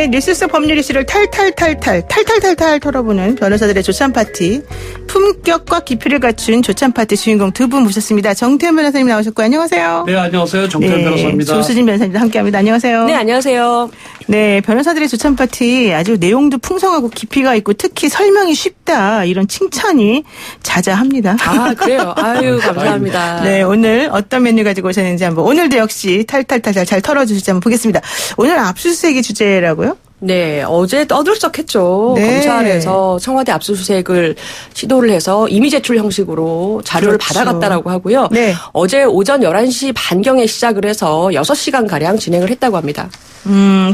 뉴스 속 법률 이슈를 탈탈탈 털어보는 변호사들의 조찬 파티. 품격과 깊이를 갖춘 조찬 파티 주인공 두 분 모셨습니다. 정태현 변호사님 나오셨고 안녕하세요. 네, 안녕하세요. 정태현 변호사입니다. 조수진 변호사님도 함께합니다. 안녕하세요. 네, 안녕하세요. 네, 변호사들의 조찬 파티 아주 내용도 풍성하고 깊이가 있고 특히 설명이 쉽다 이런 칭찬이 자자합니다. 아, 그래요? 아유, 감사합니다. 네, 오늘 어떤 메뉴 가지고 오셨는지 한번 오늘도 역시 탈탈탈 잘 털어주실지 한번 보겠습니다. 오늘 압수수색이 주제라고요? 네, 어제 떠들썩했죠. 네. 검찰에서 청와대 압수수색을 시도를 해서 임의 제출 형식으로 자료를 그렇죠. 받아갔다라고 하고요. 네. 어제 오전 11시 반경에 시작을 해서 6시간가량 진행을 했다고 합니다.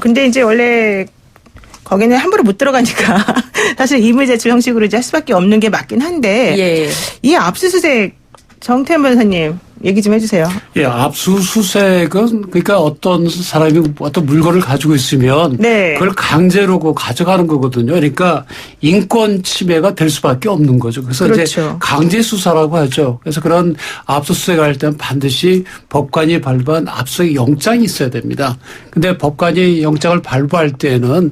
근데 이제 원래 거기는 함부로 못 들어가니까 사실 임의 제출 형식으로 이제 할 수밖에 없는 게 맞긴 한데 예. 이 압수수색 정태현 변호사님 얘기 좀 해주세요. 예, 압수수색은 그러니까 어떤 사람이 어떤 물건을 가지고 있으면 네. 그걸 강제로 가져가는 거거든요. 그러니까 인권 침해가 될 수밖에 없는 거죠. 그래서 그렇죠. 이제 강제 수사라고 하죠. 그래서 그런 압수수색할 때는 반드시 법관이 발부한 압수수색 영장이 있어야 됩니다. 근데 법관이 영장을 발부할 때는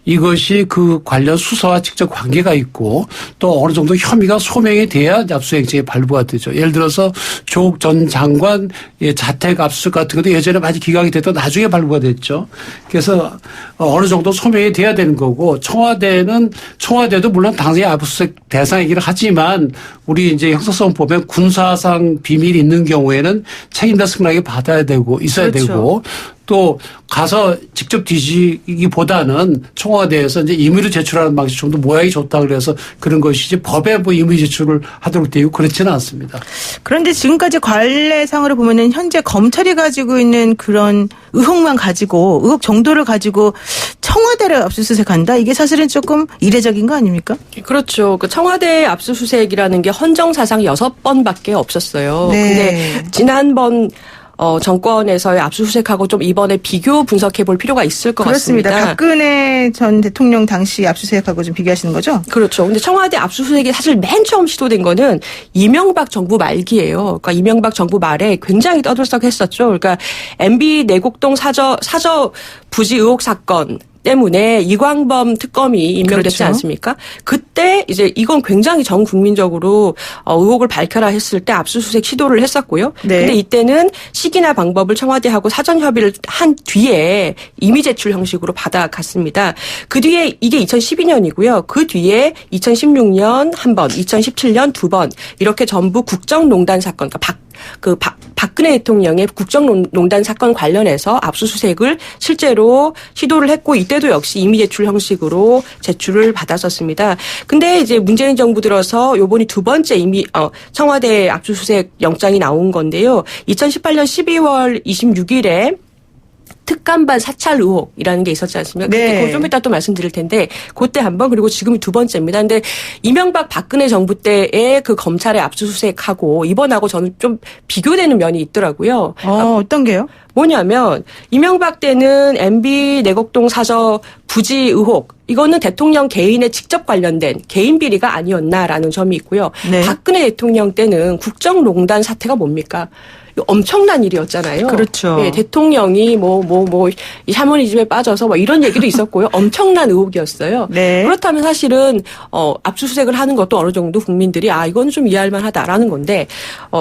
이것이 그 관련 수사와 직접 관계가 있고 또 어느 정도 혐의가 소명이 돼야 압수수색영장이 발부가 되죠. 예를 들어서 조국 전 장관 자택 압수수색 같은 것도 예전에 많이 기각이 됐던 나중에 발부가 됐죠. 그래서 어느 정도 소명이 돼야 되는 거고 청와대도 물론 당연히 압수수색 대상이긴 하지만 우리 이제 형사소송 보면 군사상 비밀이 있는 경우에는 책임자 승낙이 받아야 되고 있어야 그렇죠. 되고 또 가서 직접 뒤지기보다는 청와대에서 이제 임의로 제출하는 방식 좀 더 모양이 좋다 그래서 그런 것이지 법에 뭐 임의 제출을 하도록 되고 그렇지는 않습니다. 그런데 지금까지 관례상으로 보면은 현재 검찰이 가지고 있는 그런 의혹만 가지고 의혹 정도를 가지고 청와대를 압수수색한다? 이게 사실은 조금 이례적인 거 아닙니까? 그렇죠. 그 청와대 압수수색이라는 게 헌정사상 6번밖에 없었어요. 네. 근데 지난번 정권에서의 압수수색하고 좀 이번에 비교 분석해 볼 필요가 있을 것 그렇습니다. 같습니다. 박근혜 전 대통령 당시 압수수색하고 좀 비교하시는 거죠? 그렇죠. 근데 청와대 압수수색이 사실 맨 처음 시도된 거는 이명박 정부 말기예요. 그러니까 이명박 정부 말에 굉장히 떠들썩했었죠. 그러니까 MB 내곡동 사저 부지 의혹 사건 때문에 이광범 특검이 임명됐지 그렇죠. 않습니까? 그때 이제 이건 굉장히 전 국민적으로 의혹을 밝혀라 했을 때 압수수색 시도를 했었고요. 네. 근데 이때는 시기나 방법을 청와대하고 사전 협의를 한 뒤에 임의 제출 형식으로 받아갔습니다. 그 뒤에 이게 2012년이고요. 그 뒤에 2016년 한 번, 2017년 두 번 이렇게 전부 국정농단 사건, 그러니까 박근혜 대통령의 국정농단 사건 관련해서 압수수색을 실제로 시도를 했고 이때도 역시 임의 제출 형식으로 제출을 받았었습니다. 근데 이제 문재인 정부 들어서 요번이 두 번째 청와대 압수수색 영장이 나온 건데요. 2018년 12월 26일에 특감반 사찰 의혹이라는 게 있었지 않습니까? 네. 그때 좀 이따 또 말씀드릴 텐데 그때 한 번 그리고 지금이 두 번째입니다. 근데 이명박 박근혜 정부 때의 그 검찰의 압수수색하고 이번하고 저는 좀 비교되는 면이 있더라고요. 어떤 게요? 뭐냐면 이명박 때는 MB 내곡동 사저 부지 의혹 이거는 대통령 개인에 직접 관련된 개인 비리가 아니었나라는 점이 있고요. 네. 박근혜 대통령 때는 국정농단 사태가 뭡니까? 엄청난 일이었잖아요. 그렇죠. 예, 대통령이 이 샤머니즘에 빠져서 뭐 이런 얘기도 있었고요. 엄청난 의혹이었어요. 네. 그렇다면 사실은 압수수색을 하는 것도 어느 정도 국민들이 이건 좀 이해할 만하다라는 건데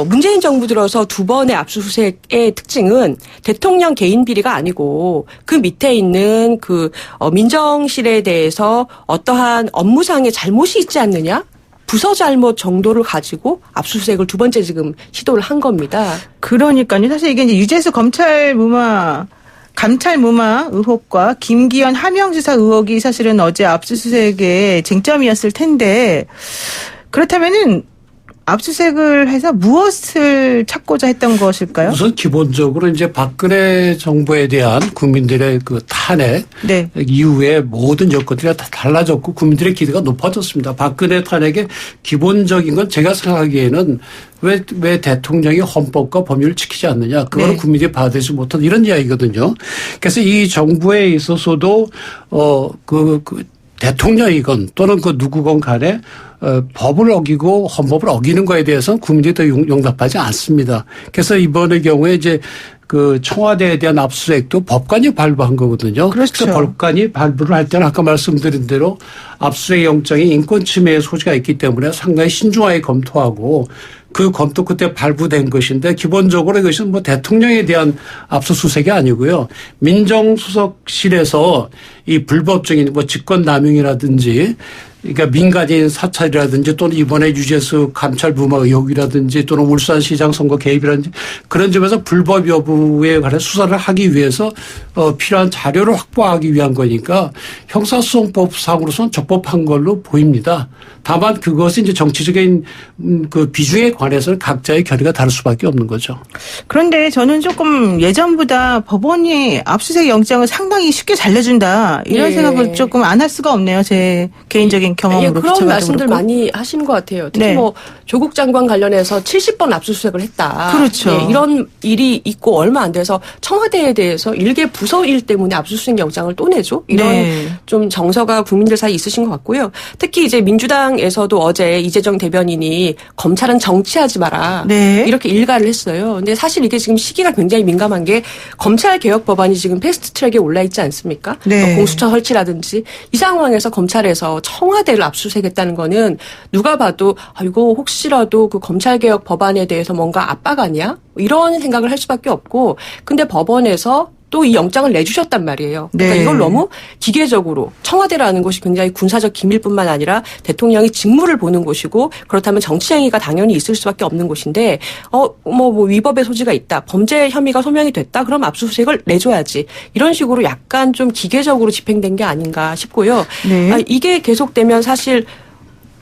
문재인 정부 들어서 두 번의 압수수색의 특징은 대통령 개인 비리가 아니고 그 밑에 있는 그 민정실에 대해서 어떠한 업무상의 잘못이 있지 않느냐? 부서 잘못 정도를 가지고 압수수색을 두 번째 지금 시도를 한 겁니다. 그러니까요. 사실 이게 이제 유재수 감찰 무마 의혹과 김기현 하명수사 의혹이 사실은 어제 압수수색의 쟁점이었을 텐데 그렇다면은 압수수색을 해서 무엇을 찾고자 했던 것일까요? 우선 기본적으로 이제 박근혜 정부에 대한 국민들의 그 탄핵 네. 이후에 모든 여건들이 다 달라졌고 국민들의 기대가 높아졌습니다. 박근혜 탄핵의 기본적인 건 제가 생각하기에는 왜 대통령이 헌법과 법률을 지키지 않느냐. 그거는 네. 국민들이 받아들이지 못한 이런 이야기거든요. 그래서 이 정부에 있어서도 대통령이건 또는 그 누구건 간에 법을 어기고 헌법을 어기는 거에 대해서는 국민들이 더 용납하지 않습니다. 그래서 이번의 경우에 이제 그 청와대에 대한 압수수색도 법관이 발부한 거거든요. 그렇죠. 그래서 법관이 발부를 할 때는 아까 말씀드린 대로 압수수색 영장이 인권 침해의 소지가 있기 때문에 상당히 신중하게 검토하고 그 검토 끝에 발부된 것인데 기본적으로 이것은 뭐 대통령에 대한 압수수색이 아니고요. 민정수석실에서 이 불법적인 뭐 직권남용이라든지 그러니까 민간인 사찰이라든지 또는 이번에 유재수 감찰 무마 의혹이라든지 또는 울산시장 선거 개입이라든지 그런 점에서 불법 여부에 관해 수사를 하기 위해서 필요한 자료를 확보하기 위한 거니까 형사소송법상으로서는 적법한 걸로 보입니다. 다만 그것이 이제 정치적인 그 비중에 관해서는 각자의 결의가 다를 수밖에 없는 거죠. 그런데 저는 조금 예전보다 법원이 압수수색 영장을 상당히 쉽게 잘 내준다 이런 예. 생각을 조금 안 할 수가 없네요. 제 개인적인 경험으로. 예, 그런 말씀들 그렇고. 많이 하시는 것 같아요. 특히 네. 뭐 조국 장관 관련해서 70번 압수수색을 했다. 그렇죠. 예, 이런 일이 있고 얼마 안 돼서 청와대에 대해서 일개 부서일 때문에 압수수색 영장을 또 내죠. 이런 네. 좀 정서가 국민들 사이에 있으신 것 같고요. 특히 이제 민주당에서도 어제 이재정 대변인이 검찰은 정치하지 마라. 네. 이렇게 일가를 했어요. 근데 사실 이게 지금 시기가 굉장히 민감한 게 검찰 개혁 법안이 지금 패스트 트랙에 올라 있지 않습니까? 네. 공수처 설치라든지 이 상황에서 검찰에서 청와대를 압수수색했다는 거는 누가 봐도 이거 혹시라도 그 검찰개혁 법안에 대해서 뭔가 압박 아니야? 이런 생각을 할 수밖에 없고 근데 법원에서 또 이 영장을 내주셨단 말이에요. 그러니까 네. 이걸 너무 기계적으로 청와대라는 곳이 굉장히 군사적 기밀뿐만 아니라 대통령이 직무를 보는 곳이고 그렇다면 정치행위가 당연히 있을 수밖에 없는 곳인데 뭐 위법의 소지가 있다. 범죄 혐의가 소명이 됐다. 그럼 압수수색을 내줘야지. 이런 식으로 약간 좀 기계적으로 집행된 게 아닌가 싶고요. 네. 이게 계속되면 사실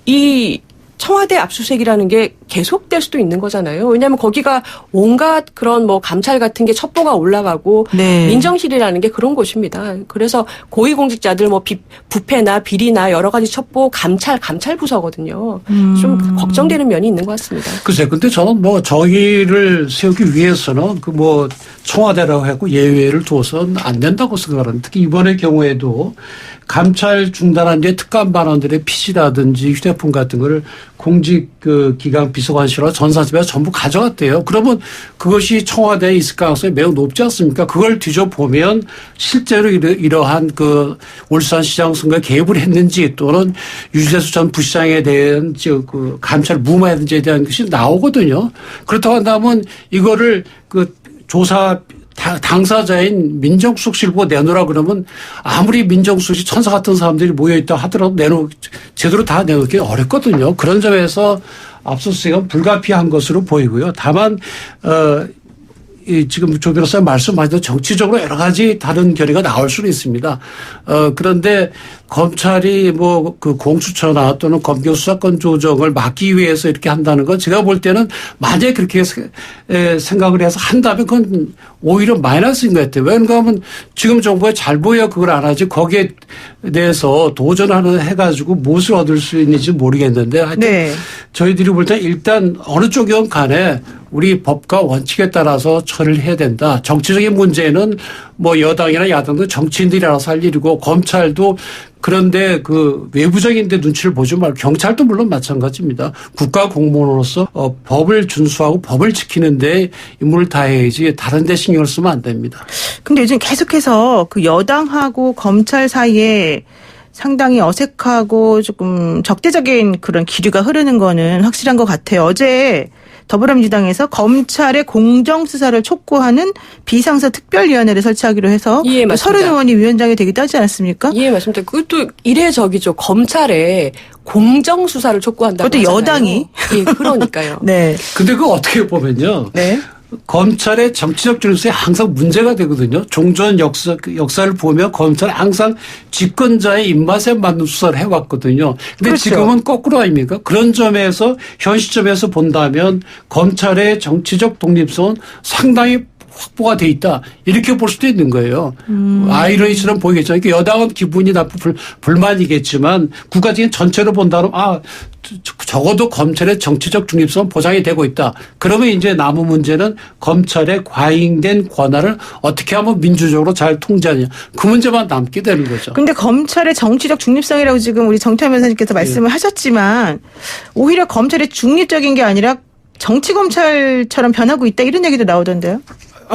이 청와대 압수수색이라는 게 계속될 수도 있는 거잖아요. 왜냐하면 거기가 온갖 그런 뭐 감찰 같은 게 첩보가 올라가고 네. 민정실이라는 게 그런 곳입니다. 그래서 고위공직자들 뭐 부패나 비리나 여러 가지 첩보 감찰 부서거든요. 좀 걱정되는 면이 있는 것 같습니다. 글쎄, 근데 저는 뭐 정의를 세우기 위해서는 그 뭐 청와대라고 하고 예외를 두어서는 안 된다고 생각하는. 특히 이번의 경우에도 감찰 중단한 뒤에 특감 반원들의 PC라든지 휴대폰 같은 거를 공직 그 기강 비서관실과 전산실에서 전부 가져갔대요. 그러면 그것이 청와대에 있을 가능성이 매우 높지 않습니까? 그걸 뒤져보면 실제로 이러한 그 울산시장 선거에 개입을 했는지 또는 유재수 전 부시장에 대한 그 감찰 무마했는지에 대한 것이 나오거든요. 그렇다고 한다면 이거를 그 조사 당사자인 민정수석실 보고 내놓으라 그러면 아무리 민정수석이 천사 같은 사람들이 모여있다 하더라도 제대로 다 내놓기 어렵거든요. 그런 점에서 압수수색은 불가피한 것으로 보이고요. 다만 지금 조 변호사님 말씀하신 대로 정치적으로 여러 가지 다른 결의가 나올 수는 있습니다. 그런데 검찰이 뭐 그 공수처나 또는 검경 수사권 조정을 막기 위해서 이렇게 한다는 건 제가 볼 때는 만약에 그렇게 생각을 해서 한다면 그건 오히려 마이너스인 것 같아요. 왜냐하면 지금 정부가 잘 보여 그걸 안 하지 거기에 대해서 도전하는 해가지고 무엇을 얻을 수 있는지 모르겠는데 하여튼 네. 저희들이 볼 때 일단 어느 쪽이건 간에 우리 법과 원칙에 따라서 처리를 해야 된다. 정치적인 문제는 뭐 여당이나 야당도 정치인들이 알아서 할 일이고 검찰도 그런데 그 외부적인 데 눈치를 보지 말고 경찰도 물론 마찬가지입니다. 국가 공무원으로서 법을 준수하고 법을 지키는 데 임무를 다해야지 다른 데 신경을 쓰면 안 됩니다. 근데 요즘 계속해서 그 여당하고 검찰 사이에 상당히 어색하고 조금 적대적인 그런 기류가 흐르는 거는 확실한 것 같아요. 어제 더불어민주당에서 검찰의 공정수사를 촉구하는 비상사 특별위원회를 설치하기로 해서 예, 맞습니다. 서른 의원이 위원장이 되기도 하지 않았습니까? 예, 맞습니다. 그것도 이례적이죠. 검찰에 공정수사를 촉구한다고 그것도 하잖아요. 여당이. 예, 그러니까요. 네. 근데 그거 어떻게 보면요. 네. 검찰의 정치적 중립성이 항상 문제가 되거든요. 종전 역사를 보면 검찰은 항상 집권자의 입맛에 맞는 수사를 해왔거든요. 근데 그렇죠. 지금은 거꾸로 아닙니까? 그런 점에서 현 시점에서 본다면 검찰의 정치적 독립성은 상당히 확보가 돼 있다. 이렇게 볼 수도 있는 거예요. 아이러니처럼 보이겠죠. 그러니까 여당은 기분이 나쁘고 불만이겠지만 국가적인 전체로 본다면 적어도 검찰의 정치적 중립성은 보장이 되고 있다. 그러면 이제 남은 문제는 검찰의 과잉된 권한을 어떻게 하면 민주적으로 잘 통제하느냐. 그 문제만 남게 되는 거죠. 근데 검찰의 정치적 중립성이라고 지금 우리 정태현 변호사님께서 말씀을 하셨지만 오히려 검찰이 중립적인 게 아니라 정치검찰처럼 변하고 있다 이런 얘기도 나오던데요.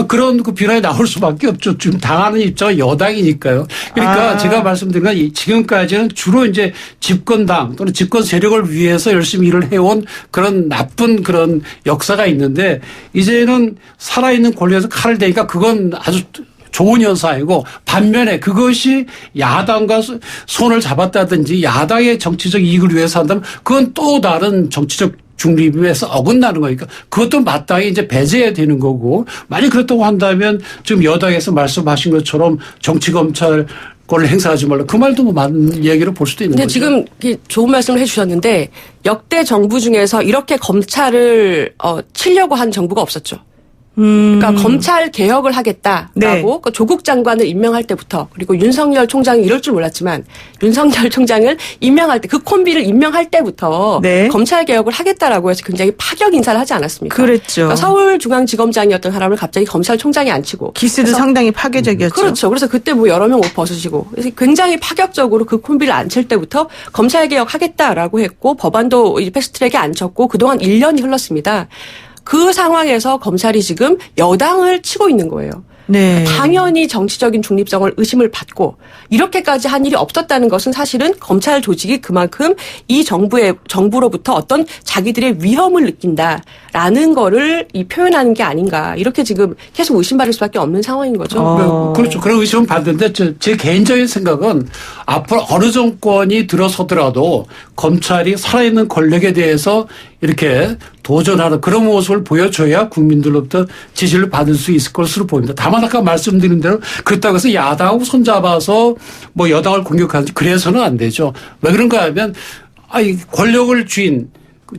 그런 그 비난이 나올 수밖에 없죠. 지금 당하는 입장은 여당이니까요. 그러니까 제가 말씀드린 건 지금까지는 주로 이제 집권당 또는 집권 세력을 위해서 열심히 일을 해온 그런 나쁜 그런 역사가 있는데 이제는 살아있는 권력에서 칼을 대니까 그건 아주 좋은 현상이고 반면에 그것이 야당과 손을 잡았다든지 야당의 정치적 이익을 위해서 한다면 그건 또 다른 정치적 중립에서 어긋나는 거니까 그것도 마땅히 이제 배제해야 되는 거고 만약 그렇다고 한다면 지금 여당에서 말씀하신 것처럼 정치검찰권을 행사하지 말라 그 말도 뭐 맞는 얘기로 볼 수도 있는 근데 거죠. 지금 좋은 말씀을 해주셨는데 역대 정부 중에서 이렇게 검찰을 치려고 한 정부가 없었죠. 그러니까 검찰 개혁을 하겠다라고 네. 그 조국 장관을 임명할 때부터 그리고 윤석열 총장이 이럴 줄 몰랐지만 윤석열 총장을 임명할 때 그 콤비를 임명할 때부터 네. 검찰 개혁을 하겠다라고 해서 굉장히 파격 인사를 하지 않았습니까? 그랬죠. 그러니까 서울중앙지검장이었던 사람을 갑자기 검찰총장에 앉히고 기스도 상당히 파괴적이었죠. 그렇죠. 그래서 그때 뭐 여러 명 옷 벗으시고 그래서 굉장히 파격적으로 그 콤비를 앉힐 때부터 검찰 개혁하겠다라고 했고 법안도 이제 패스트트랙에 앉혔고 그동안 1년이 흘렀습니다. 그 상황에서 검찰이 지금 여당을 치고 있는 거예요. 네. 당연히 정치적인 중립성을 의심을 받고 이렇게까지 한 일이 없었다는 것은 사실은 검찰 조직이 그만큼 이 정부로부터 어떤 자기들의 위험을 느낀다라는 거를 표현하는 게 아닌가 이렇게 지금 계속 의심받을 수밖에 없는 상황인 거죠. 그렇죠. 그런 의심은 받는데 제 개인적인 생각은 앞으로 어느 정권이 들어서더라도 검찰이 살아있는 권력에 대해서 이렇게 도전하는 그런 모습을 보여줘야 국민들로부터 지지를 받을 수 있을 것으로 보입니다. 다만 아까 말씀드린 대로 그렇다고 해서 야당하고 손잡아서 뭐 여당을 공격하는지 그래서는 안 되죠. 왜 그런가 하면 권력을 쥔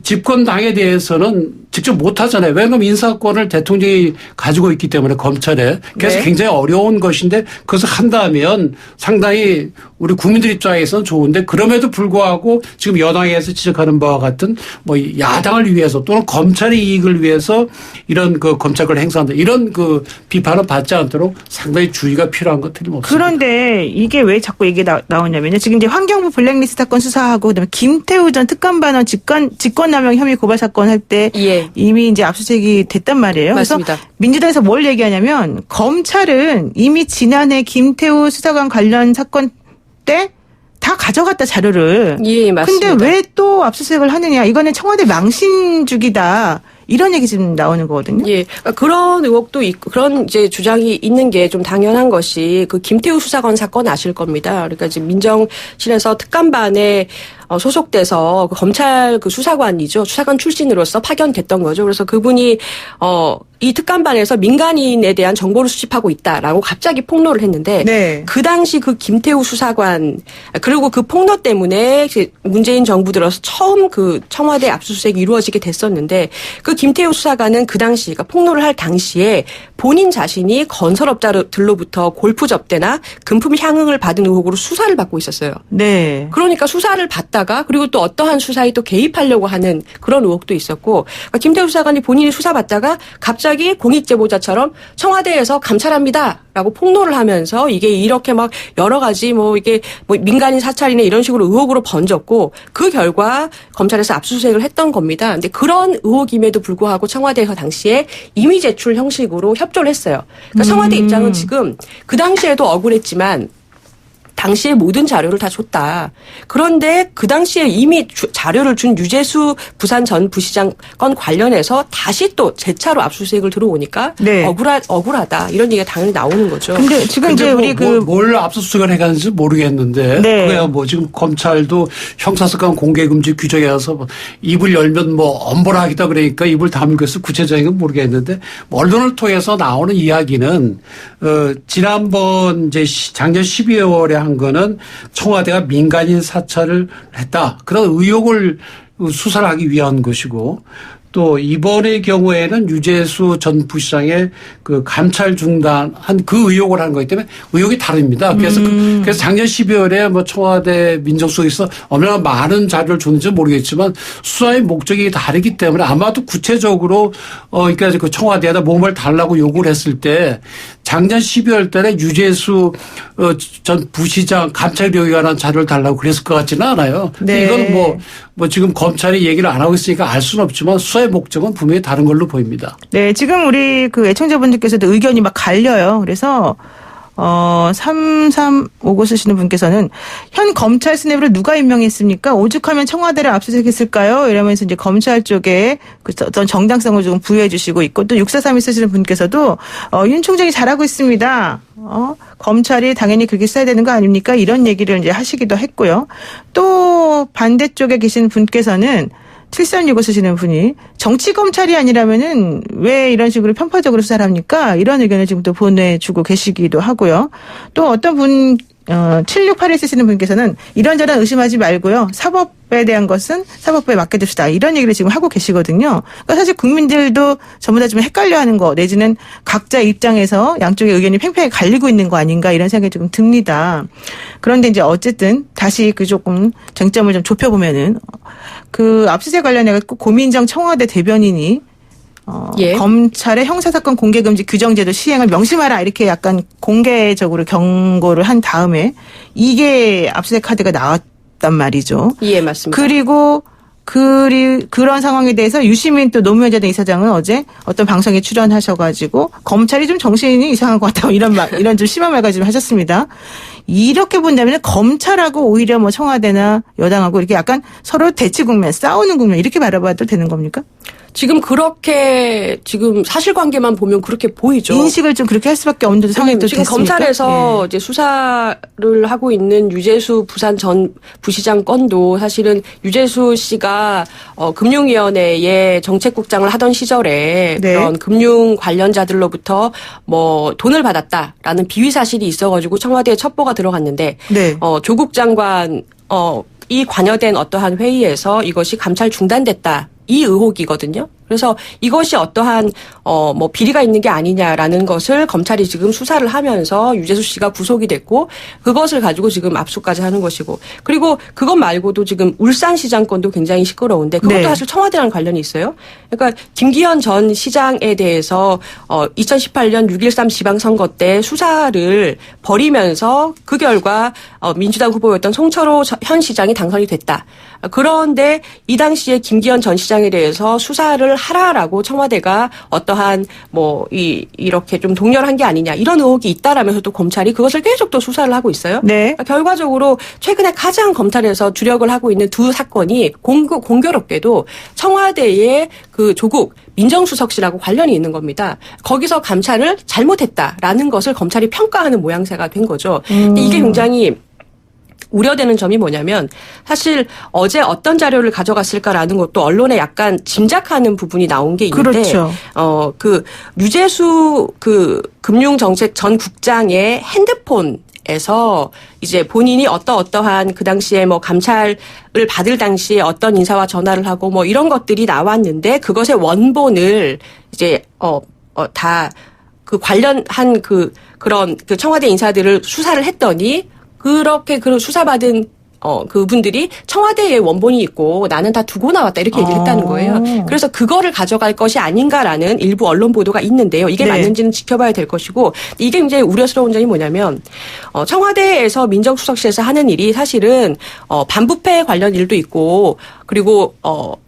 집권당에 대해서는 직접 못하잖아요. 왜냐하면 인사권을 대통령이 가지고 있기 때문에 검찰에. 그래서 네. 굉장히 어려운 것인데 그것을 한다면 상당히 우리 국민들 입장에서는 좋은데 그럼에도 불구하고 지금 여당에서 지적하는 바와 같은 뭐 야당을 위해서 또는 검찰의 이익을 위해서 이런 그 검찰권을 행사한다. 이런 그 비판을 받지 않도록 상당히 주의가 필요한 것 틀림없습니다. 그런데 이게 왜 자꾸 이게 나오냐면요. 지금 이제 환경부 블랙리스트 사건 수사하고 그다음에 김태우 전 특감반원 직권남용 혐의 고발 사건 할 때 예. 이미 이제 압수수색이 됐단 말이에요. 맞습니다. 그래서 민주당에서 뭘 얘기하냐면 검찰은 이미 지난해 김태우 수사관 관련 사건 때 다 가져갔다 자료를. 예, 맞습니다. 근데 왜 또 압수수색을 하느냐? 이거는 청와대 망신주기다. 이런 얘기 지금 나오는 거거든요. 예, 그러니까 그런 의혹도 있고 그런 이제 주장이 있는 게 좀 당연한 것이 그 김태우 수사관 사건 아실 겁니다. 그러니까 지금 민정실에서 특감반에 소속돼서 그 검찰 그 수사관이죠. 수사관 출신으로서 파견됐던 거죠. 그래서 그분이 이 특감반에서 민간인에 대한 정보를 수집하고 있다라고 갑자기 폭로를 했는데 네. 그 당시 그 김태우 수사관 그리고 그 폭로 때문에 문재인 정부 들어서 처음 그 청와대 압수수색이 이루어지게 됐었는데 그 김태우 수사관은 그 당시 그러니까 폭로를 할 당시에 본인 자신이 건설업자들로부터 골프 접대나 금품 향응을 받은 의혹으로 수사를 받고 있었어요. 네. 그러니까 수사를 받다가 그리고 또 어떠한 수사에 또 개입하려고 하는 그런 의혹도 있었고 그러니까 김태우 수사관이 본인이 수사받다가 갑자기 공익제보자처럼 청와대에서 감찰합니다라고 폭로를 하면서 이게 이렇게 막 여러 가지 뭐 이게 뭐 민간인 사찰이네 이런 식으로 의혹으로 번졌고 그 결과 검찰에서 압수수색을 했던 겁니다. 근데 그런 의혹임에도 불구하고 청와대에서 당시에 임의 제출 형식으로 협조를 했어요. 그러니까 청와대 입장은 지금 그 당시에도 억울했지만 당시에 모든 자료를 다 줬다. 그런데 그 당시에 이미 자료를 준 유재수 부산 전 부시장 건 관련해서 다시 또 재차로 압수수색을 들어오니까 네. 억울하다. 이런 얘기가 당연히 나오는 거죠. 근데 지금 이제 우리 뭘 압수수색을 해가는지 모르겠는데 네. 그야 뭐 지금 검찰도 형사사건 공개금지 규정이라서 뭐 입을 열면 뭐 엄벌하겠다 그러니까 입을 다물겠어 구체적인 건 모르겠는데 뭐 언론을 통해서 나오는 이야기는 지난번 이제 작년 12월에 한 거는 청와대가 민간인 사찰을 했다. 그런 의혹을 수사를 하기 위한 것이고 또 이번의 경우에는 유재수 전 부시장의 그 감찰 중단한 그 의혹을 한 거기 때문에 의혹이 다릅니다. 그래서 그래서 작년 12월에 뭐 청와대 민정수석에서 얼마나 많은 자료를 줬는지 모르겠지만 수사의 목적이 다르기 때문에 아마도 구체적으로 그러니까 그 청와대에다 몸을 달라고 요구를 했을 때 작년 12월 달에 유재수 전 부시장 감찰력에 관한 자료를 달라고 그랬을 것 같지는 않아요. 네. 이건 뭐 지금 검찰이 얘기를 안 하고 있으니까 알 수는 없지만 수사의 수사의 목적은 분명히 다른 걸로 보입니다. 네, 지금 우리 그 애청자분들께서도 의견이 막 갈려요. 그래서 3359 쓰시는 분께서는 현 검찰 수뇌부를 누가 임명했습니까? 오죽하면 청와대를 압수수색했을까요? 이러면서 이제 검찰 쪽에 그 어떤 정당성을 좀 부여해 주시고 있고, 또 6432 쓰시는 분께서도 윤 총장이 잘하고 있습니다. 검찰이 당연히 그렇게 써야 되는 거 아닙니까? 이런 얘기를 이제 하시기도 했고요. 또 반대쪽에 계신 분께서는 7365 쓰시는 분이 정치 검찰이 아니라면은 왜 이런 식으로 편파적으로 수사를 합니까? 이런 의견을 지금 또 보내주고 계시기도 하고요. 또 어떤 분 7681 쓰시는 분께서는 이런저런 의심하지 말고요. 사법에 대한 것은 사법부에 맡겨둡시다. 이런 얘기를 지금 하고 계시거든요. 그러니까 사실 국민들도 전부 다 좀 헷갈려하는 거, 내지는 각자 입장에서 양쪽의 의견이 팽팽하게 갈리고 있는 거 아닌가, 이런 생각이 좀 듭니다. 그런데 이제 어쨌든 다시 그 조금 쟁점을 좀 좁혀보면은 그 압수수색 관련해 갖고 고민정 청와대 대변인이 예. 검찰의 형사사건 공개금지 규정제도 시행을 명심하라, 이렇게 약간 공개적으로 경고를 한 다음에 이게 압수수색 카드가 나왔단 말이죠. 예, 맞습니다. 그리고 그런 상황에 대해서 유시민 또 노무현 전 이사장은 어제 어떤 방송에 출연하셔가지고 검찰이 좀 정신이 이상한 것 같다고 이런 좀 심한 말까지 좀 하셨습니다. 이렇게 본다면 검찰하고 오히려 뭐 청와대나 여당하고 이렇게 약간 서로 대치 국면, 싸우는 국면, 이렇게 바라봐도 되는 겁니까? 지금 그렇게 지금 사실관계만 보면 그렇게 보이죠. 인식을 좀 그렇게 할 수밖에 없는 상황이 또 지금 됐습니까? 검찰에서 예. 이제 수사를 하고 있는 유재수 부산 전 부시장 건도 사실은 유재수 씨가 금융위원회의 정책국장을 하던 시절에 네. 그런 금융 관련자들로부터 뭐 돈을 받았다라는 비위 사실이 있어가지고 청와대에 첩보가 들어갔는데 네. 조국 장관 이 관여된 어떠한 회의에서 이것이 감찰 중단됐다. 이 의혹이거든요. 그래서 이것이 어떠한 뭐 비리가 있는 게 아니냐라는 것을 검찰이 지금 수사를 하면서 유재수 씨가 구속이 됐고, 그것을 가지고 지금 압수까지 하는 것이고, 그리고 그것 말고도 지금 울산시장 건도 굉장히 시끄러운데 그것도 네. 사실 청와대랑 관련이 있어요. 그러니까 김기현 전 시장에 대해서 2018년 6.13 지방선거 때 수사를 벌이면서 그 결과 민주당 후보였던 송철호 현 시장이 당선이 됐다. 그런데 이 당시에 김기현 전 시장에 대해서 수사를 하라라고 청와대가 어떠한 뭐 이렇게 좀 동렬한 게 아니냐, 이런 의혹이 있다라면서 또 검찰이 그것을 계속 또 수사를 하고 있어요. 네. 결과적으로 최근에 가장 검찰에서 주력을 하고 있는 두 사건이 공교롭게도 청와대의 그 조국 민정수석실하고 관련이 있는 겁니다. 거기서 감찰을 잘못했다라는 것을 검찰이 평가하는 모양새가 된 거죠. 근데 이게 굉장히 우려되는 점이 뭐냐면, 사실 어제 어떤 자료를 가져갔을까라는 것도 언론에 약간 짐작하는 부분이 나온 게 있는데, 그렇죠. 그 유재수 그 금융정책 전 국장의 핸드폰에서 이제 본인이 어떠한 그 당시에 뭐 감찰을 받을 당시에 어떤 인사와 전화를 하고 뭐 이런 것들이 나왔는데, 그것의 원본을 이제 다 그 관련한 그런 그 청와대 인사들을 수사를 했더니, 그렇게 그 수사받은 그분들이 청와대에 원본이 있고 나는 다 두고 나왔다, 이렇게 얘기를 했다는 거예요. 그래서 그거를 가져갈 것이 아닌가라는 일부 언론 보도가 있는데요. 이게 네. 맞는지는 지켜봐야 될 것이고, 이게 굉장히 우려스러운 점이 뭐냐면, 청와대에서 민정수석실에서 하는 일이 사실은 반부패 관련 일도 있고, 그리고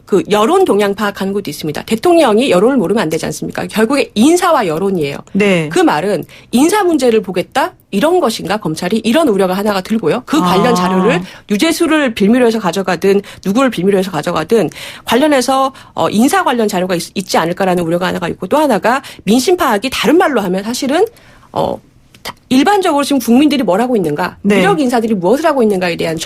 그 여론 동향 파악하는 것도 있습니다. 대통령이 여론을 모르면 안 되지 않습니까? 결국에 인사와 여론이에요. 네. 그 말은 인사 문제를 보겠다? 이런 것인가, 검찰이? 이런 우려가 하나가 들고요. 그 관련 자료를 유재수를 빌미로 해서 가져가든 누구를 빌미로 해서 가져가든 관련해서 인사 관련 자료가 있지 않을까라는 우려가 하나가 있고, 또 하나가 민심 파악이 다른 말로 하면 사실은 일반적으로 지금 국민들이 뭘 하고 있는가, 네. 유력 인사들이 무엇을 하고 있는가에 대한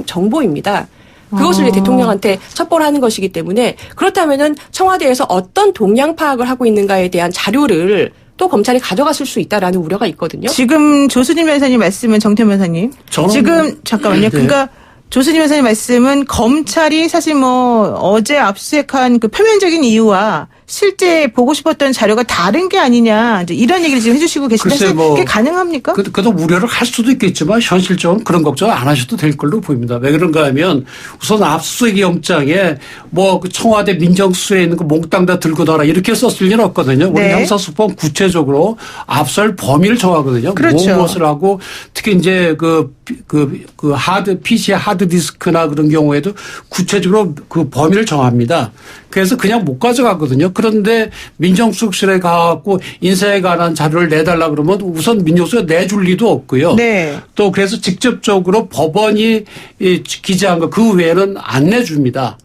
정보입니다. 그것을 이제 대통령한테 첩보를 하는 것이기 때문에, 그렇다면은 청와대에서 어떤 동향 파악을 하고 있는가에 대한 자료를 또 검찰이 가져갔을 수 있다라는 우려가 있거든요. 지금 조수진 변호사님 말씀은, 정태현 변호사님. 지금 잠깐만요. 네. 그러니까 조수진 변호사님 말씀은 검찰이 사실 뭐 어제 압수수색한 그 표면적인 이유와 실제 보고 싶었던 자료가 다른 게 아니냐 이제 이런 얘기를 지금 해주시고 계신데 글쎄 뭐 그게 가능합니까? 그도 우려를 할 수도 있겠지만 현실적으로 그런 걱정 안 하셔도 될 걸로 보입니다. 왜 그런가 하면 우선 압수수색 영장에 뭐 그 청와대 민정수석에 있는 거 몽땅 다 들고 놔라 이렇게 썼을 일은 없거든요. 우리 네. 형사소법 구체적으로 압수할 범위를 정하거든요. 그렇죠. 무엇을 하고 특히 이제 그 PC 하드디스크나 그런 경우에도 구체적으로 그 범위를 정합니다. 그래서 그냥 못 가져가거든요. 그런데 민정수석실에 가고 인사에 관한 자료를 내달라 그러면 우선 민정수석이 내줄 리도 없고요. 네. 또 그래서 직접적으로 법원이 기재한 거 그 외에는 안 내줍니다.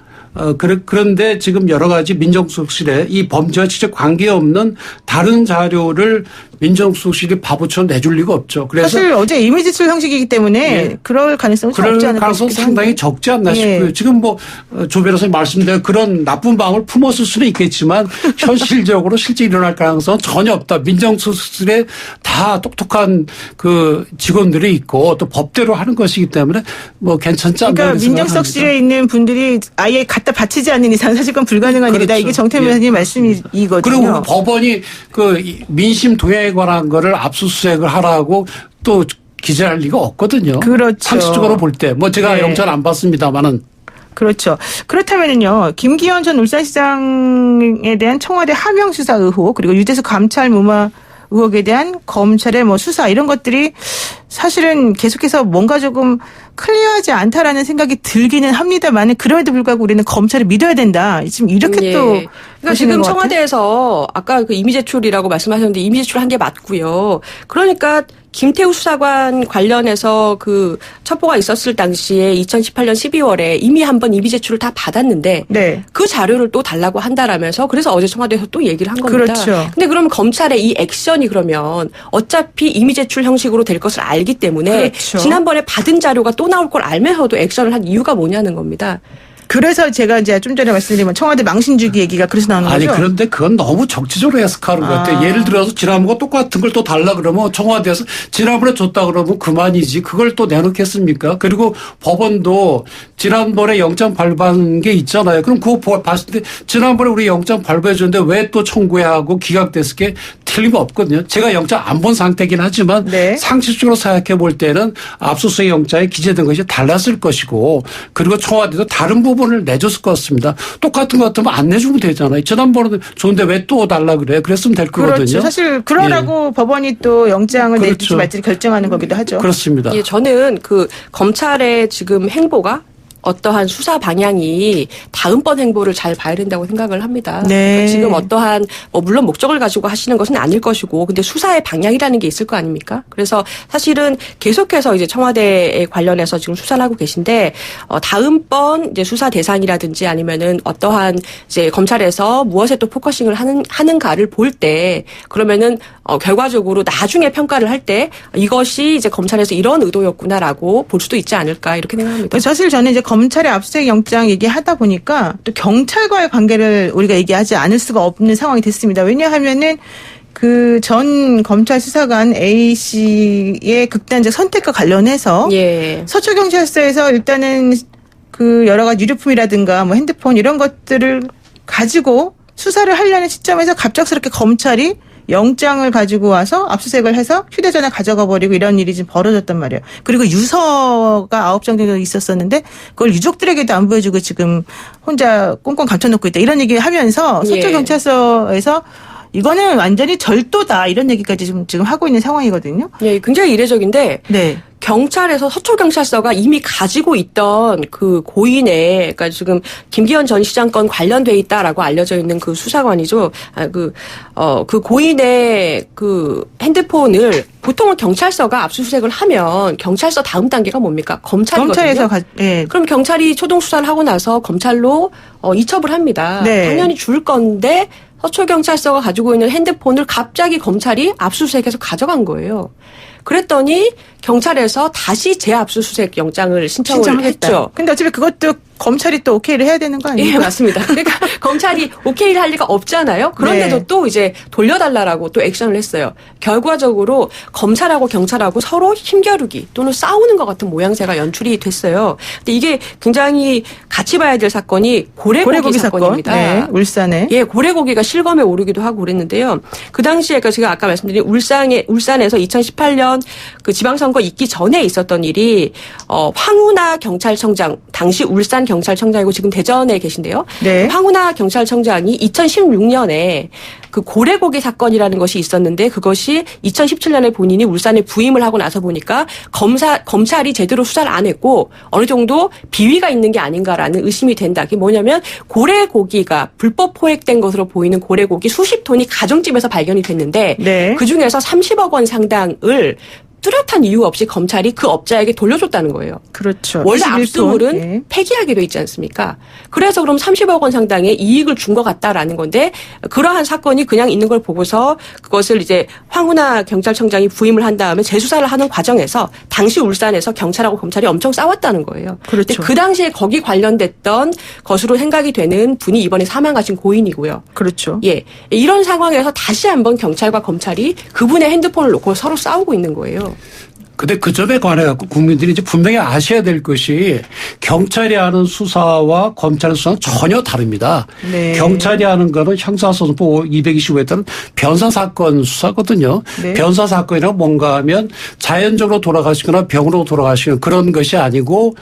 그런데 지금 여러 가지 민정수석실에 이 범죄와 직접 관계없는 다른 자료를 민정수석실이 바보처럼 내줄 리가 없죠. 그래서 사실 어제 이미지 출 형식이기 때문에 예. 그럴 가능성은 좀 그럴 없지 않을까 가능성 싶기도 상당히 한데. 적지 않나 예. 싶고요. 지금 뭐 조 변호사님 말씀대로 그런 나쁜 마음을 품었을 수는 있겠지만 현실적으로 실제 일어날 가능성은 전혀 없다. 민정수석실에 다 똑똑한 그 직원들이 있고 또 법대로 하는 것이기 때문에 뭐 괜찮지 않나 그러니까 민정수석실에 있는 분들이 아예 갖다 바치지 않는 이상 사실 그건 불가능한 그렇죠. 일이다. 이게 정태민 예. 변호사님 말씀이거든요. 그리고 법원이 그 민심 동향에 관한 거를 압수수색을 하라고 또 기재할 리가 없거든요. 그렇죠. 상식적으로 볼 때. 뭐 제가 네. 영장 안 봤습니다만은. 그렇죠. 그렇다면은요, 김기현 전 울산시장에 대한 청와대 하명 수사 의혹, 그리고 유재수 감찰 무마 의혹에 대한 검찰의 뭐 수사 이런 것들이 사실은 계속해서 뭔가 조금 클리어하지 않다라는 생각이 들기는 합니다만 그럼에도 불구하고 우리는 검찰을 믿어야 된다. 지금 이렇게 예. 또 그러니까 보시는 지금 것 같아요. 청와대에서 아까 그 이미 제출이라고 말씀하셨는데 이미 제출한 게 맞고요. 그러니까 김태우 수사관 관련해서 그 첩보가 있었을 당시에 2018년 12월에 이미 한번 이미 제출을 다 받았는데 네. 그 자료를 또 달라고 한다라면서 그래서 어제 청와대에서 또 얘기를 한 겁니다. 그렇죠. 근데 그러면 검찰의 이 액션이 그러면 어차피 이미 제출 형식으로 될 것을 알기 때문에 그렇죠. 지난번에 받은 자료가 또 나올 걸 알면서도 액션을 한 이유가 뭐냐는 겁니다. 그래서 제가 이제 좀 전에 말씀드린 청와대 망신 주기 얘기가 그래서 나오는 아니 거죠. 그런데 그건 너무 적지적으로 해석하는 것 같아요. 예를 들어서 지난번과 똑같은 걸 또 달라 그러면 청와대에서 지난번에 줬다 그러면 그만이지 그걸 또 내놓겠습니까? 그리고 법원도 지난번에 영장 발부한 게 있잖아요. 그럼 그거 봤을 때 지난번에 우리 영장 발부해 줬는데 왜 또 청구해야 하고 기각됐을 게 틀림없거든요. 제가 영장 안 본 상태긴 하지만 네. 상식적으로 생각해 볼 때는 압수수색 영장에 기재된 것이 달랐을 것이고 그리고 청와대도 다른 부분을 내줬을 것 같습니다. 똑같은 것 같으면 안 내주면 되잖아요. 지난번에도 좋은데 왜 또 달라 그래? 그랬으면 될 거거든요. 그렇죠. 사실 그러라고 법원이 또 영장을 그렇죠. 내줄지 말지 결정하는 거기도 하죠. 그렇습니다. 예, 저는 그 검찰의 지금 행보가 어떠한 수사 방향이 다음번 행보를 잘 봐야 된다고 생각을 합니다. 네. 그러니까 지금 어떠한 뭐 물론 목적을 가지고 하시는 것은 아닐 것이고 근데 수사의 방향이라는 게 있을 거 아닙니까? 그래서 사실은 계속해서 이제 청와대에 관련해서 지금 수사를 하고 계신데 다음번 이제 수사 대상이라든지 아니면은 어떠한 이제 검찰에서 무엇에 또 포커싱을 하는가를 볼 때 그러면은 결과적으로 나중에 평가를 할 때 이것이 이제 검찰에서 이런 의도였구나라고 볼 수도 있지 않을까 이렇게 생각합니다. 사실 저는 이제 검찰의 압수수색 영장 얘기하다 보니까 또 경찰과의 관계를 우리가 얘기하지 않을 수가 없는 상황이 됐습니다. 왜냐하면은 그 전 검찰 수사관 A 씨의 극단적 선택과 관련해서 예. 서초경찰서에서 일단은 그 여러 가지 유류품이라든가 뭐 핸드폰 이런 것들을 가지고 수사를 하려는 시점에서 갑작스럽게 검찰이 영장을 가지고 와서 압수수색을 해서 휴대전화 가져가 버리고 이런 일이 지금 벌어졌단 말이에요. 그리고 유서가 9장 정도 있었었는데 그걸 유족들에게도 안 보여주고 지금 혼자 꽁꽁 감춰놓고 있다. 이런 얘기 하면서 예. 서초경찰서에서 이거는 완전히 절도다. 이런 얘기까지 지금 하고 있는 상황이거든요. 예, 굉장히 이례적인데 네. 경찰에서 서초경찰서가 이미 가지고 있던 그 고인의, 그러니까 지금 김기현 전 시장 건 관련돼 있다라고 알려져 있는 그 수사관이죠. 그 고인의 그 핸드폰을 보통은 경찰서가 압수수색을 하면 경찰서 다음 단계가 뭡니까? 검찰이거든요. 검찰에서 예. 그럼 경찰이 초동 수사를 하고 나서 검찰로 이첩을 합니다. 네. 당연히 줄 건데 서초경찰서가 가지고 있는 핸드폰을 갑자기 검찰이 압수수색해서 가져간 거예요. 그랬더니 경찰에서 다시 재압수수색 영장을 신청을 했죠. 근데 어차피 그것도 검찰이 또 오케이를 해야 되는 거 아니에요? 예, 맞습니다. 그러니까 검찰이 오케이를 할 리가 없잖아요. 그런데도 네. 또 이제 돌려달라고 또 액션을 했어요. 결과적으로 검찰하고 경찰하고 서로 힘겨루기 또는 싸우는 것 같은 모양새가 연출이 됐어요. 근데 이게 굉장히 같이 봐야 될 사건이 고래고기 사건입니다. 네, 울산에. 예, 고래고기가 실검에 오르기도 하고 그랬는데요. 그 당시에 제가 아까 말씀드린 울산에서 2018년 그 지방선거 있기 전에 있었던 일이 황운하 경찰청장, 당시 울산 경찰청장이고 지금 대전에 계신데요. 네. 황운하 경찰청장이 2016년에 그 고래고기 사건이라는 것이 있었는데 그것이 2017년에 본인이 울산에 부임을 하고 나서 보니까 검찰이 제대로 수사를 안 했고 어느 정도 비위가 있는 게 아닌가라는 의심이 된다. 그게 뭐냐면 고래고기가 불법 포획된 것으로 보이는 고래고기 수십 톤이 가정집에서 발견이 됐는데 네. 그중에서 30억 원 상당을 뚜렷한 이유 없이 검찰이 그 업자에게 돌려줬다는 거예요. 그렇죠. 원래 21톤. 압수물은 네. 폐기하게 돼 있지 않습니까? 그래서 그럼 30억 원 상당의 이익을 준 것 같다라는 건데 그러한 사건이 그냥 있는 걸 보고서 그것을 이제 황운하 경찰청장이 부임을 한 다음에 재수사를 하는 과정에서 당시 울산에서 경찰하고 검찰이 엄청 싸웠다는 거예요. 그렇죠. 근데 그 당시에 거기 관련됐던 것으로 생각이 되는 분이 이번에 사망하신 고인이고요. 그렇죠. 예. 이런 상황에서 다시 한번 경찰과 검찰이 그분의 핸드폰을 놓고 서로 싸우고 있는 거예요. 근데 그 점에 관해 갖고 국민들이 이제 분명히 아셔야 될 것이 경찰이 하는 수사와 검찰의 수사는 전혀 다릅니다. 네. 경찰이 하는 거는 형사소송법 225에 따른 변사사건 수사거든요. 네. 변사사건이란 뭔가 하면 자연적으로 돌아가시거나 병으로 돌아가시거나 그런 것이 아니고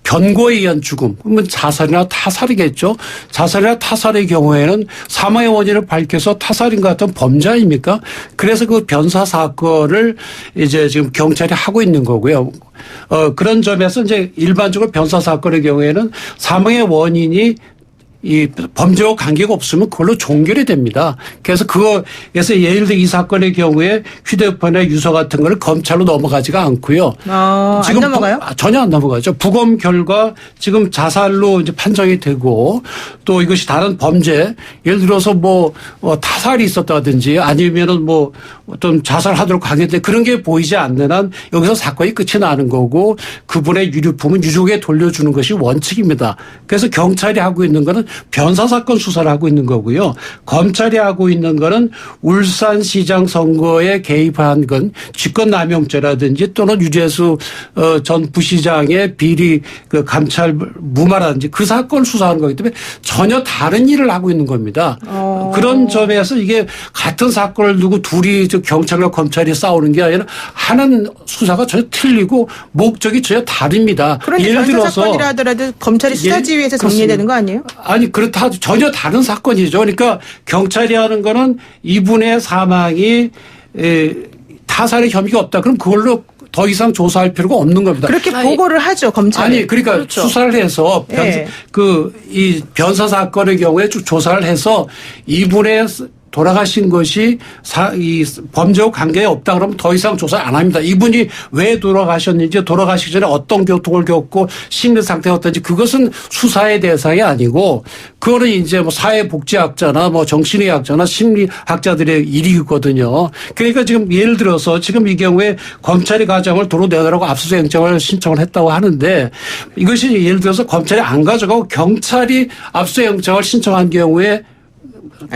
변고에 의한 죽음. 그러면 자살이나 타살이겠죠. 자살이나 타살의 경우에는 사망의 원인을 밝혀서 타살인 것 같은 범죄 아닙니까? 그래서 그 변사 사건을 이제 지금 경찰이 하고 있는 거고요. 그런 점에서 이제 일반적으로 변사 사건의 경우에는 사망의 원인이 이 범죄와 관계가 없으면 그걸로 종결이 됩니다. 그래서 그거에서 예를 들어 이 사건의 경우에 휴대폰의 유서 같은 거를 검찰로 넘어가지가 않고요. 안 넘어가요? 전혀 안 넘어가죠. 부검 결과 지금 자살로 이제 판정이 되고 또 이것이 다른 범죄 예를 들어서 뭐 타살이 있었다든지 아니면은 뭐 좀 자살하도록 강요돼 그런 게 보이지 않는 한 여기서 사건이 끝이 나는 거고 그분의 유류품은 유족에 돌려주는 것이 원칙입니다. 그래서 경찰이 하고 있는 거는 변사사건 수사를 하고 있는 거고요. 검찰이 하고 있는 거는 울산시장 선거에 개입한 건 직권남용죄라든지 또는 유재수 전 부시장의 비리 그 감찰 무마라든지 그 사건을 수사하는 거기 때문에 전혀 다른 일을 하고 있는 겁니다. 그런 점에서 이게 같은 사건을 두고 둘이 경찰과 검찰이 싸우는 게 아니라 하는 수사가 전혀 틀리고 목적이 전혀 다릅니다. 그런데 예를 들어서 사건이라 하더라도 검찰이 수사지휘에서 정리해야 되는 거 아니에요? 아니 그렇다 전혀 다른 사건이죠. 그러니까 경찰이 하는 거는 이분의 사망이 타살의 혐의가 없다. 그럼 그걸로 더 이상 조사할 필요가 없는 겁니다. 그렇게 보고를 하죠, 검찰이. 아니, 그러니까 그렇죠. 수사를 해서 네. 이 변사 사건의 경우에 조사를 해서 이분의 돌아가신 것이 이 범죄와 관계가 없다 그러면 더 이상 조사 안 합니다. 이분이 왜 돌아가셨는지 돌아가시기 전에 어떤 고통을 겪고 심리 상태가 어떤지 그것은 수사의 대상이 아니고 그거는 이제 뭐 사회복지학자나 뭐 정신의학자나 심리학자들의 일이거든요. 그러니까 지금 예를 들어서 지금 이 경우에 검찰이 가정을 도로 내놓으라고 압수수색영장을 신청을 했다고 하는데 이것이 예를 들어서 검찰이 안 가져가고 경찰이 압수수색영장을 신청한 경우에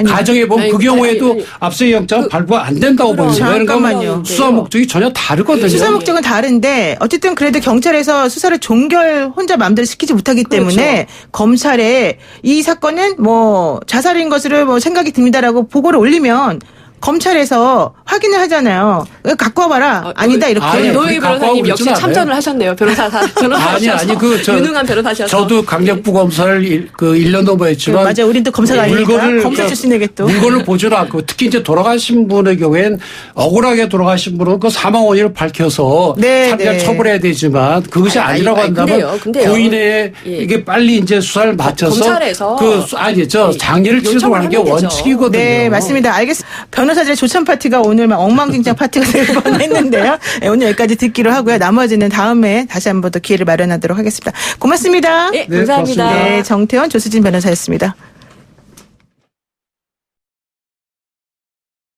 가정에 보면 그 경우에도 압수수색영장 발부가 안 된다고 보는 거예요. 잠깐만요. 수사 목적이 전혀 다르거든요. 수사 목적은 다른데 어쨌든 그래도 경찰에서 수사를 종결 혼자 마음대로 시키지 못하기 때문에 그렇죠. 검찰에 이 사건은 뭐 자살인 것으로 뭐 생각이 듭니다라고 보고를 올리면 검찰에서 확인을 하잖아요. 갖고 와봐라. 아니다 이렇게. 아니, 노영희 갖고 변호사님 와보진 역시 않아요. 참전을 하셨네요. 변호사셔서. 유능한 변호사셔서. 저도 강력부 검사를 1년 넘어 했지만. 맞아요. 우린 또 검사가 아니니까. 검사 출신에게 또. 물건을 보지는 않고 특히 이제 돌아가신 분의 경우엔 억울하게 돌아가신 분은 그 사망 원인을 밝혀서 상대를 처벌해야 되지만 그것이 아니라고 한다면 근데요. 고인의 이게 빨리 이제 수사를 마쳐서 검찰에서 장례를 치르도록 하는 게 원칙이거든요. 네, 맞습니다. 알겠습니다. 변호사들의 조찬 파티가 오늘 막 엉망진창 파티가 될 뻔했는데요. 네, 오늘 여기까지 듣기로 하고요. 나머지는 다음에 다시 한번 더 기회를 마련하도록 하겠습니다. 고맙습니다. 네, 감사합니다. 고맙습니다. 네, 정태원 조수진 변호사였습니다.